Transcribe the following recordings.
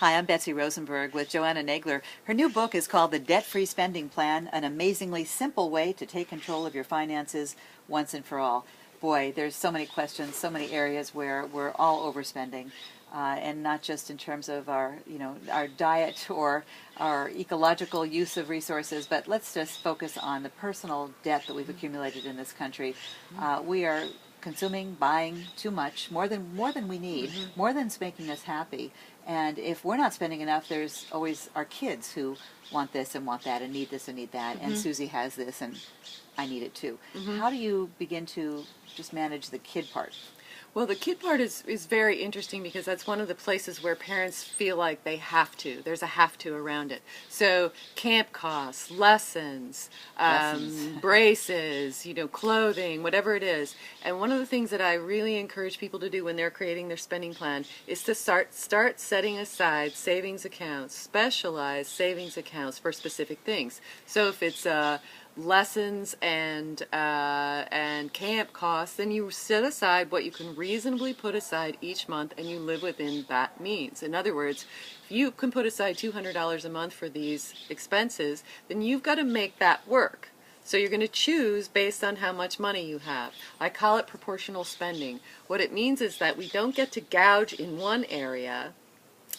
Hi, I'm Betsy Rosenberg with JoAnneh Nagler. Her new book is called The Debt-Free Spending Plan, an amazingly simple way to take control of your finances once and for all. Boy, there's so many questions, so many areas where we're all overspending, and not just in terms of our diet or our ecological use of resources, but let's just focus on the personal debt that we've accumulated in this country. We are consuming, buying too much, more than we need, more than's making us happy. And if we're not spending enough, there's always our kids who want this and want that and need this and need that. And Susie has this and I need it too. How do you begin to just manage the kid part? Well, the kid part is very interesting because that's one of the places where parents feel like they have to. There's a have to around it. So camp costs, lessons, braces, clothing, whatever it is. And one of the things that I really encourage people to do when they're creating their spending plan is to start setting aside savings accounts, specialized savings accounts for specific things. So if it's lessons and camp costs, then you set aside what you can reasonably put aside each month and you live within that means. In other words, if you can put aside $200 a month for these expenses, then you've got to make that work. So you're going to choose based on how much money you have. I call it proportional spending. What it means is that we don't get to gouge in one area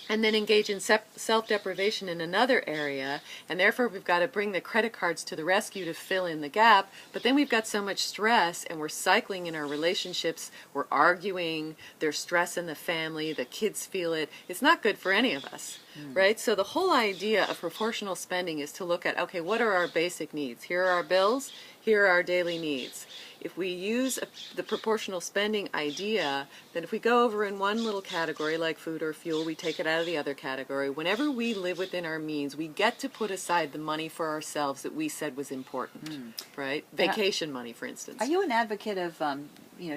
and then engage in self-deprivation in another area, and therefore we've got to bring the credit cards to the rescue to fill in the gap, but then we've got so much stress and we're cycling in our relationships, we're arguing, there's stress in the family, the kids feel it. It's not good for any of us, right? So the whole idea of proportional spending is to look at, okay, what are our basic needs? Here are our bills, here are our daily needs. If we use the proportional spending idea, then if we go over in one little category like food or fuel, we take it out of the other category. Whenever we live within our means, we get to put aside the money for ourselves that we said was important, right? Vacation money, for instance. Are you an advocate of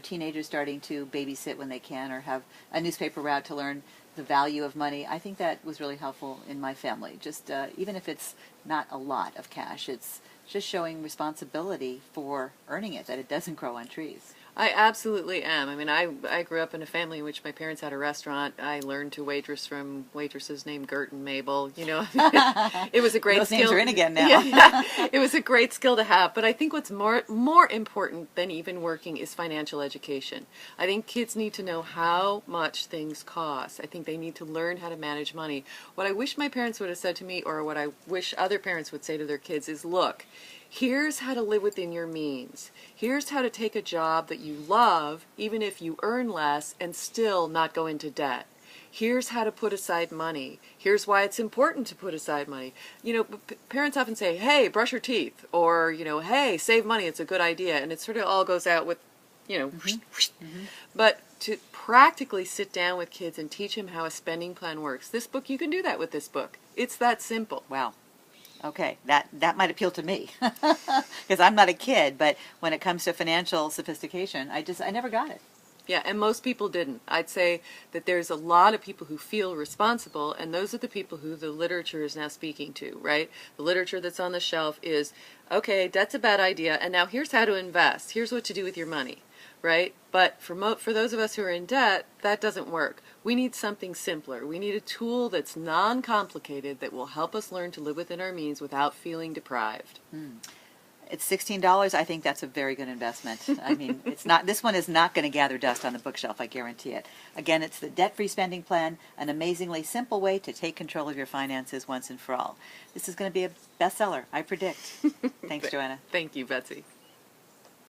teenagers starting to babysit when they can, or have a newspaper route to learn the value of money? I think that was really helpful in my family. Just even if it's not a lot of cash, it's just showing responsibility for earning it, that it doesn't grow on trees. I absolutely am. I mean, I grew up in a family in which my parents had a restaurant. I learned to waitress from waitresses named Gert and Mabel. It was a great Those skill. names are in again now. Yeah. It was a great skill to have. But I think what's more important than even working is financial education. I think kids need to know how much things cost. I think they need to learn how to manage money. What I wish my parents would have said to me, or what I wish other parents would say to their kids, is, look, here's how to live within your means. Here's how to take a job that you love, even if you earn less, and still not go into debt. Here's how to put aside money. Here's why it's important to put aside money. Parents often say, hey, brush your teeth, or, hey, save money, it's a good idea. And it sort of all goes out with, But to practically sit down with kids and teach them how a spending plan works. This book, you can do that with this book. It's that simple. Wow. Okay, that might appeal to me because I'm not a kid, but when it comes to financial sophistication, I never got it. Yeah, and most people didn't. I'd say that there's a lot of people who feel responsible, and those are the people who the literature is now speaking to, right? The literature that's on the shelf is, okay, debt's a bad idea, and now here's how to invest. Here's what to do with your money, right? But for those of us who are in debt, that doesn't work. We need something simpler. We need a tool that's non-complicated that will help us learn to live within our means without feeling deprived. It's $16. I think that's a very good investment. I mean, this one is not going to gather dust on the bookshelf, I guarantee it. Again, it's the Debt-Free Spending Plan, an amazingly simple way to take control of your finances once and for all. This is going to be a bestseller, I predict. Thanks, JoAnneh. Thank you, Betsy.